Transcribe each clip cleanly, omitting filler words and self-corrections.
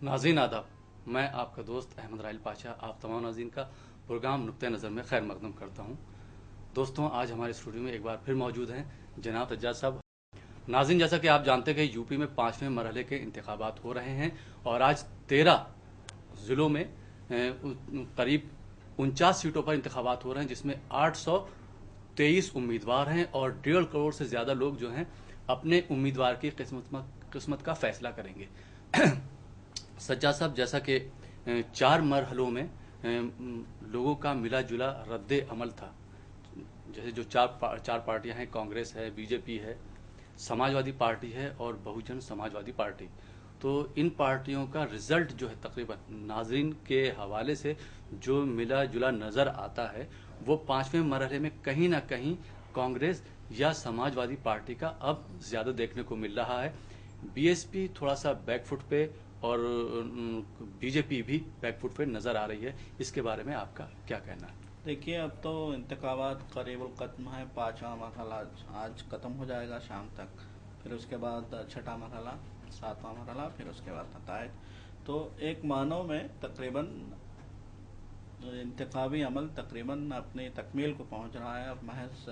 नाज़रीन आदाब, मैं आपका दोस्त अहमद राइल पाशा आप तमाम नाज़रीन का प्रोग्राम नुक्ते नज़र में खैर मकदम करता हूँ। दोस्तों, आज हमारे स्टूडियो में एक बार फिर मौजूद हैं जनाब तज्जाद साहब। नाज़रीन, जैसा कि आप जानते हैं कि यूपी में 5वें मरहले के इंतखाबात हो रहे हैं और आज 13 ज़िलों में करीब 49 सीटों पर इंतखाबात हो रहे हैं, जिसमें 823 उम्मीदवार हैं और 1.5 करोड़ से ज़्यादा लोग जो हैं अपने उम्मीदवार की किस्मत का फैसला करेंगे। सज्जाद साहब, जैसा कि 4 मरहलों में लोगों का मिला जुला रद्द अमल था। जैसे जो चार पार्टियां हैं, कांग्रेस है, बीजेपी है, समाजवादी पार्टी है और बहुजन समाजवादी पार्टी। तो इन पार्टियों का रिजल्ट जो है तकरीबन नाजरीन के हवाले से जो मिला जुला नज़र आता है, वो 5वें मरहले में कहीं ना कहीं कांग्रेस या समाजवादी पार्टी का अब ज़्यादा देखने को मिल रहा है। बीएसपी थोड़ा सा बैकफुट पे और बीजेपी भी बैकफुट पे नज़र आ रही है। इसके बारे में आपका क्या कहना है? देखिए, अब तो इंतखाबात करीबुल ख़त्म है। पाँचवा मरहला आज ख़त्म हो जाएगा शाम तक। फिर उसके बाद छठा मरहला, सातवां मरहला, फिर उसके बाद नतायज। तो एक मानों में तकरीबन इंतखाबी अमल तकरीबन अपनी तकमील को पहुंच रहा है। अब महज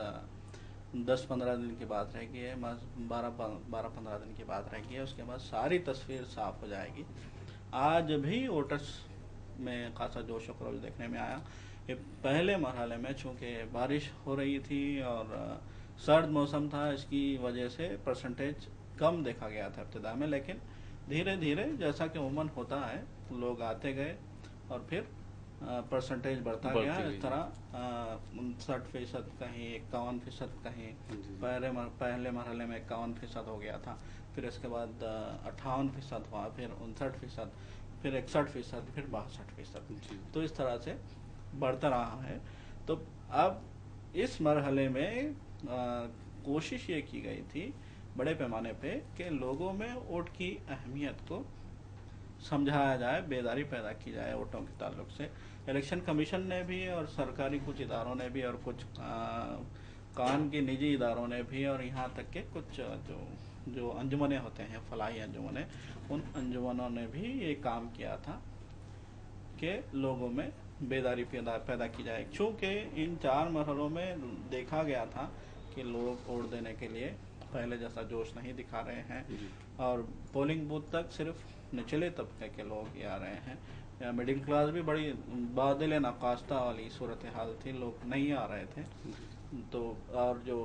10-15 दिन की बात रह गई है, महज 12-15 दिन की बात रह गई है। उसके बाद सारी तस्वीर साफ हो जाएगी। आज भी वोटर्स में खासा जोश व खरोश देखने में आया। ये पहले मरहले में चूँकि बारिश हो रही थी और सर्द मौसम था, इसकी वजह से परसेंटेज कम देखा गया था इब्तिदा में, लेकिन धीरे धीरे जैसा कि उमूमन होता है लोग आते गए और फिर परसेंटेज बढ़ता गया। बढ़ती इस गई। तरह 59%, कहीं 51%, कहीं जी। पहले मरहले में 51% हो गया था। फिर इसके बाद 58% हुआ, फिर 59%, फिर 61%, फिर 62%। जी। तो इस तरह से बढ़ता रहा है। तो अब इस मरहले में कोशिश ये की गई थी बड़े पैमाने पे कि लोगों में वोट की अहमियत को समझाया जाए, बेदारी पैदा की जाए वोटों के ताल्लुक से। इलेक्शन कमीशन ने भी और सरकारी कुछ इदारों ने भी और कुछ कान के निजी इदारों ने भी और यहाँ तक के कुछ जो जो अंजुमनें होते हैं, फलाही अंजुमनें, उन अंजुमनों ने भी ये काम किया था कि लोगों में बेदारी पैदा की जाए। चूँकि इन 4 मरहलों में देखा गया था कि लोग वोट देने के लिए पहले जैसा जोश नहीं दिखा रहे हैं जी। और पोलिंग बूथ तक सिर्फ निचले तबके के लोग ही आ रहे हैं, या मिडिल क्लास भी बड़ी बादल नकास्ता वाली सूरत हाल थी, लोग नहीं आ रहे थे। जी। तो और जो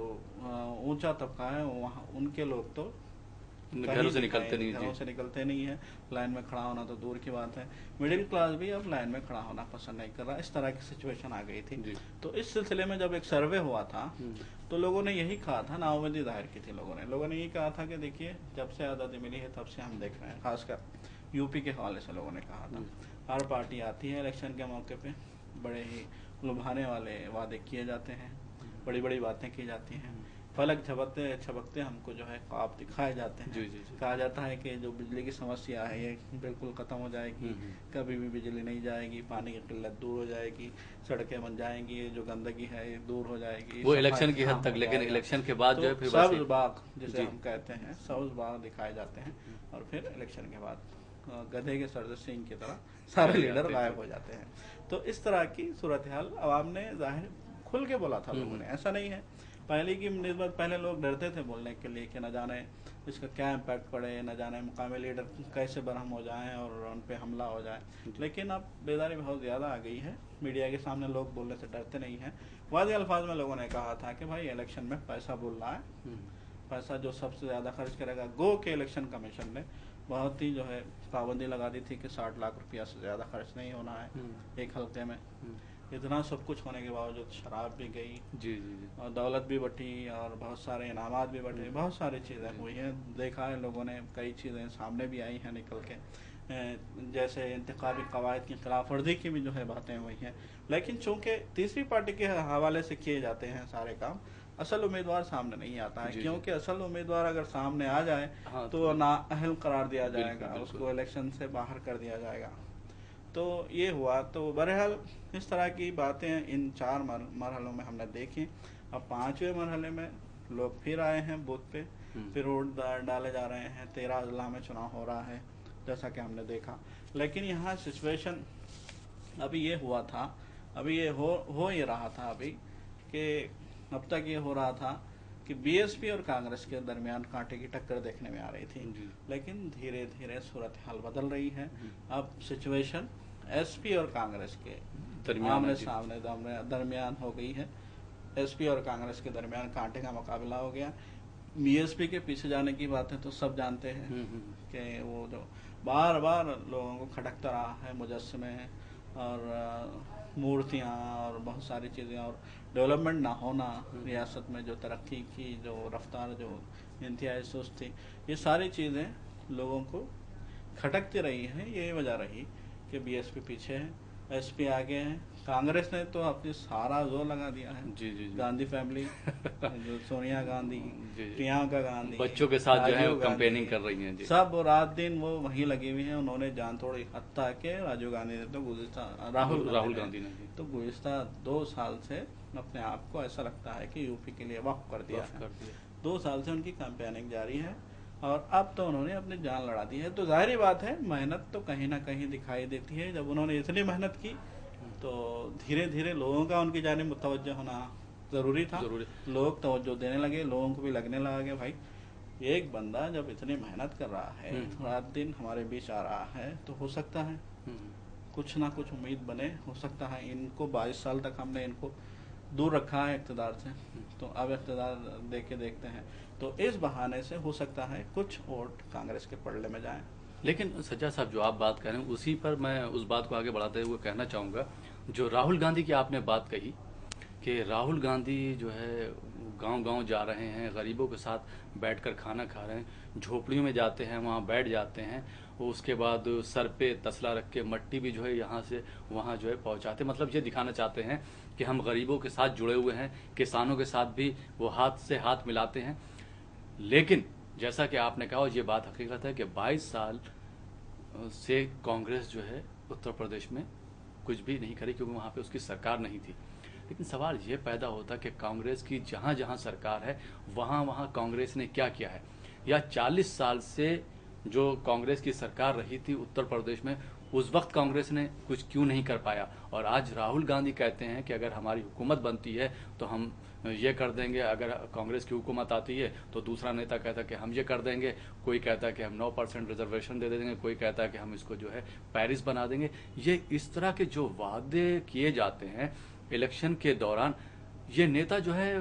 ऊंचा तबका है वहाँ उनके लोग तो घरों कहीं से दिखाई निकलते नहीं। जी। घरों से निकलते नहीं है। लाइन में खड़ा होना तो दूर की बात है, मिडिल क्लास भी अब लाइन में खड़ा होना पसंद नहीं कर रहा। इस तरह की सिचुएशन आ गई थी। जी। तो इस सिलसिले में जब एक सर्वे हुआ था हम्म। तो लोगों ने यही कहा था, नाउम्मीदी जाहिर की थी लोगों ने यही कहा था कि देखिए, जब से आज़ादी मिली है तब से हम देख रहे हैं, खासकर यूपी के हवाले से लोगों ने कहा था। जी। हर पार्टी आती है इलेक्शन के मौके पे, बड़े ही लुभाने वाले वादे किए जाते हैं, बड़ी बड़ी बातें की जाती हैं, फलक झपकते छपकते हमको जो है ख्वाब दिखाए जाते हैं। जी। जी। जी। कहा जाता है कि जो बिजली की समस्या है ये बिल्कुल ख़त्म हो जाएगी, कभी भी बिजली नहीं जाएगी, पानी की किल्लत दूर हो जाएगी, सड़कें बन जाएंगी, जो गंदगी है ये दूर हो जाएगी, वो सफाई इलेक्शन की हाँ हद तक, हो लेकिन जाएगा। इलेक्शन के बाद जो तो है फिर बस सब्ज बाग जिसे जी। हम कहते हैं, सब्ज बाग दिखाए जाते हैं और फिर इलेक्शन के बाद गधे के सर से सिंह की तरह सारे चले लीडर जाते हैं। गायब हो जी। जाते हैं। तो इस तरह की सूरत हाल अवाम ने जाहिर खुल के बोला था, लोगों ने, हम्म। ऐसा नहीं है। पहले की निस्बत पहले लोग डरते थे बोलने के लिए कि न जाने इसका क्या इम्पैक्ट पड़े, न जाने मुकामी लीडर कैसे बरहम हो जाएं और उन पे हमला हो जाए। जी। लेकिन अब बेदारी बहुत ज़्यादा आ गई है, मीडिया के सामने लोग बोलने से डरते नहीं हैं। वाज़ेह अल्फाज में लोगों ने कहा था कि भाई इलेक्शन में पैसा बोल रहा है, हम्म। पैसा जो सबसे ज़्यादा खर्च करेगा। गो के इलेक्शन कमीशन ने बहुत ही जो है पाबंदी लगा दी थी कि 60 लाख रुपया से ज़्यादा खर्च नहीं होना है एक हल्के में। हम्म। इतना सब कुछ होने के बावजूद शराब भी गई जी। जी। जी। और दौलत भी बटी और बहुत सारे इनामात भी बटे, बहुत सारी चीज़ें जी। हुई हैं। देखा है लोगों ने, कई चीज़ें सामने भी आई हैं निकल के, जैसे इंतखाबी कवायद की खिलाफ वर्जी की भी जो है बातें हुई हैं। लेकिन चूंकि तीसरी पार्टी के हवाले से किए जाते हैं सारे काम, असल उम्मीदवार सामने नहीं आता है, जी। जी। क्योंकि असल उम्मीदवार अगर सामने आ जाए हाँ तो तो नाअहल करार दिया बिल्कुल जाएगा, बिल्कुल। उसको इलेक्शन से बाहर कर दिया जाएगा। तो ये हुआ। तो बहरहाल इस तरह की बातें इन 4 मरहलों में हमने देखी। अब 5वें मरहले में लोग फिर आए हैं बूथ पे, हम्म। फिर वोट डाले जा रहे हैं। 13 अजला में चुनाव हो रहा है, जैसा कि हमने देखा। लेकिन यहाँ सिचुएशन अभी ये हुआ था, अभी ये हो ही रहा था अभी, कि अब तक ये हो रहा था कि बीएसपी और कांग्रेस के दरमियान कांटे की टक्कर देखने में आ रही थी। जी। लेकिन धीरे धीरे सूरत हाल बदल रही है। अब सिचुएशन एसपी और कांग्रेस के दरमियान आमने है जी। सामने दरमियान हो गई है। एसपी और कांग्रेस के दरमियान कांटे का मुकाबला हो गया। बीएसपी के पीछे जाने की बात है तो सब जानते हैं कि वो जो बार बार लोगों को खटकता रहा है, मुजस्समे और मूर्तियाँ और बहुत सारी चीज़ें, और डेवलपमेंट ना होना, रियासत में जो तरक्की की जो रफ्तार जो इंतहाई सुस्त थी, ये सारी चीज़ें लोगों को खटकती रही हैं। यही वजह रही कि बीएसपी पीछे है, एसपी आगे है। कांग्रेस ने तो अपनी सारा जोर लगा दिया है। जी जी जी। गांधी फैमिली जो सोनिया गांधी, जी, जी। प्रियंका गांधी, बच्चों के साथ जो है राजीव वो गांधी, कैंपेनिंग कर रही हैं जी। सब रात दिन वो वहीं लगी हुई हैं। उन्होंने जान तोड़ी, हत्या के राजीव गांधी ने तो गुज़िश्ता राहुल गांधी ने जी। तो गुज़िश्ता 2 साल से अपने आप को ऐसा लगता है कि यूपी के लिए वक्फ कर दिया वक्फ है। कर दिया। 2 साल से उनकी कैंपेनिंग जारी है और अब तो उन्होंने अपनी जान लड़ा दी है। तो जाहिर बात है मेहनत तो कहीं ना कहीं दिखाई देती है। जब उन्होंने इतनी मेहनत की तो धीरे धीरे लोगों का उनकी जानिब मुतवज्जो होना जरूरी था। लोग तवज्जो देने लगे, लोगों को भी लगने लगा कि भाई एक बंदा जब इतनी मेहनत कर रहा है, रात दिन हमारे बीच आ रहा है, तो हो सकता है कुछ ना कुछ उम्मीद बने। हो सकता है इनको 22 साल तक हमने इनको दूर रखा है इक़्तिदार से, तो अब इक़्तिदार देखते हैं, तो इस बहाने से हो सकता है कुछ वोट कांग्रेस के पलड़े में जाएं। लेकिन सज्जा साहब जो आप बात कर रहे हैं उसी पर मैं उस बात को आगे बढ़ाते हुए कहना चाहूँगा, जो राहुल गांधी की आपने बात कही कि राहुल गांधी जो है गांव-गांव जा रहे हैं, गरीबों के साथ बैठकर खाना खा रहे हैं, झोपड़ियों में जाते हैं, वहाँ बैठ जाते हैं, उसके बाद सर पे तसला रख के मट्टी भी जो है यहाँ से वहाँ जो है पहुँचाते, मतलब ये दिखाना चाहते हैं कि हम गरीबों के साथ जुड़े हुए हैं, किसानों के साथ भी वो हाथ से हाथ मिलाते हैं। लेकिन जैसा कि आपने कहा, और ये बात हकीकत है कि 22 साल से कांग्रेस जो है उत्तर प्रदेश में कुछ भी नहीं करी, क्योंकि वहाँ पे उसकी सरकार नहीं थी। लेकिन सवाल ये पैदा होता कि कांग्रेस की जहाँ जहाँ सरकार है वहाँ वहाँ कांग्रेस ने क्या किया है, या 40 साल से जो कांग्रेस की सरकार रही थी उत्तर प्रदेश में, उस वक्त कांग्रेस ने कुछ क्यों नहीं कर पाया। और आज राहुल गांधी कहते हैं कि अगर हमारी हुकूमत बनती है तो हम ये कर देंगे, अगर कांग्रेस की हुकूमत आती है तो दूसरा नेता कहता है कि हम ये कर देंगे, कोई कहता है कि हम 9% रिजर्वेशन दे देंगे, कोई कहता है कि हम इसको जो है पेरिस बना देंगे। ये इस तरह के जो वादे किए जाते हैं इलेक्शन के दौरान, ये नेता जो है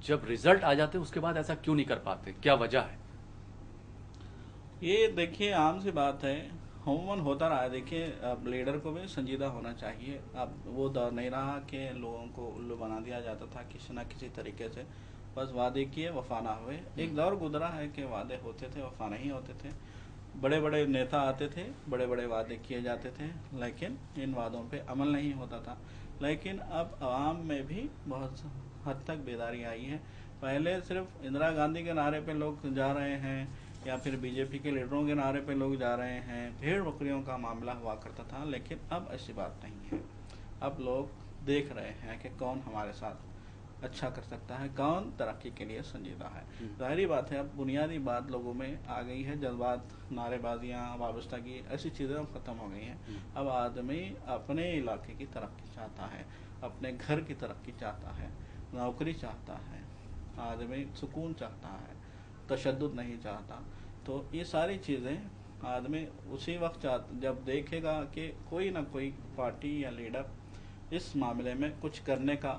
जब रिजल्ट आ जाते हैं उसके बाद ऐसा क्यों नहीं कर पाते, क्या वजह है? ये देखिए आम सी बात है, अमूमन होता रहा है। देखिए अब लीडर को भी संजीदा होना चाहिए। अब वो दौर नहीं रहा कि लोगों को उल्लू बना दिया जाता था किसी न किसी तरीके से, बस वादे किए वफा ना हुए। एक दौर गुजरा है कि वादे होते थे, वफा नहीं होते थे। बड़े बड़े नेता आते थे, बड़े बड़े वादे किए जाते थे, लेकिन इन वादों पे अमल नहीं होता था। लेकिन अब आवाम में भी बहुत हद तक बेदारी आई है। पहले सिर्फ इंदिरा गांधी के नारे पे लोग जा रहे हैं या फिर बीजेपी के लीडरों के नारे पे लोग जा रहे हैं, भेड़ बकरियों का मामला हुआ करता था। लेकिन अब ऐसी बात नहीं है। अब लोग देख रहे हैं कि कौन हमारे साथ अच्छा कर सकता है, कौन तरक्की के लिए संजीदा है। जाहिर बात है अब बुनियादी बात लोगों में आ गई है, जज्बात, नारेबाजियाँ, वाबस्तगी, ऐसी चीज़ें अब ख़त्म हो गई हैं। अब आदमी अपने इलाके की तरक्की चाहता है, अपने घर की तरक्की चाहता है, नौकरी चाहता है, आदमी सुकून चाहता है, तशद्दुद नहीं चाहता। तो ये सारी चीज़ें आदमी उसी वक्त जब देखेगा कि कोई ना कोई पार्टी या लीडर इस मामले में कुछ करने का,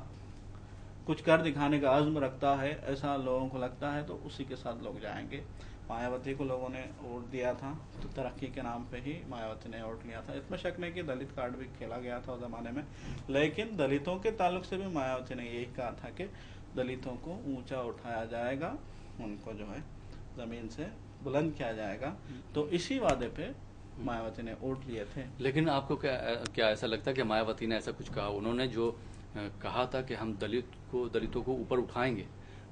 कुछ कर दिखाने का आज़्म रखता है, ऐसा लोगों को लगता है, तो उसी के साथ लोग जाएंगे। मायावती को लोगों ने वोट दिया था तो तरक्की के नाम पे ही मायावती ने वोट लिया था। इसमें शक नहीं कि दलित कार्ड भी खेला गया था उस ज़माने में, लेकिन दलितों के ताल्लुक से भी मायावती ने यही कहा था कि दलितों को ऊंचा उठाया जाएगा, उनको जो है ज़मीन से बुलंद किया जाएगा। तो इसी वादे पे मायावती ने वोट लिए थे। लेकिन आपको क्या ऐसा लगता है कि मायावती ने ऐसा कुछ कहा? उन्होंने जो कहा था कि हम दलितों को ऊपर उठाएंगे,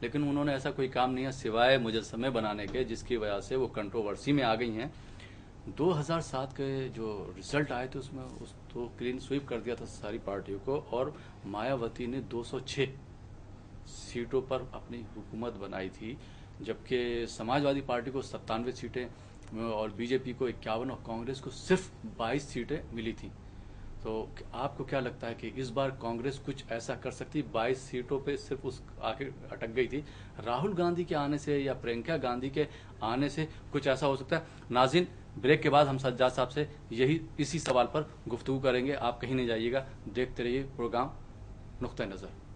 लेकिन उन्होंने ऐसा कोई काम नहीं है सिवाय मुजस्समे बनाने के, जिसकी वजह से वो कंट्रोवर्सी में आ गई हैं। 2007 के जो रिजल्ट आए थे उसमें तो क्लीन स्वीप कर दिया था सारी पार्टियों को, और मायावती ने 206 सीटों पर अपनी हुकूमत बनाई थी, जबकि समाजवादी पार्टी को 97 सीटें और बीजेपी को 51 और कांग्रेस को सिर्फ 22 सीटें मिली थी। तो आपको क्या लगता है कि इस बार कांग्रेस कुछ ऐसा कर सकती? 22 सीटों पे सिर्फ उस आके अटक गई थी। राहुल गांधी के आने से या प्रियंका गांधी के आने से कुछ ऐसा हो सकता है? नाज़रीन, ब्रेक के बाद हम सज्जाद साहब से इसी सवाल पर गुफ्तगू करेंगे। आप कहीं नहीं जाइएगा, देखते रहिए प्रोग्राम नुक्ता नज़र।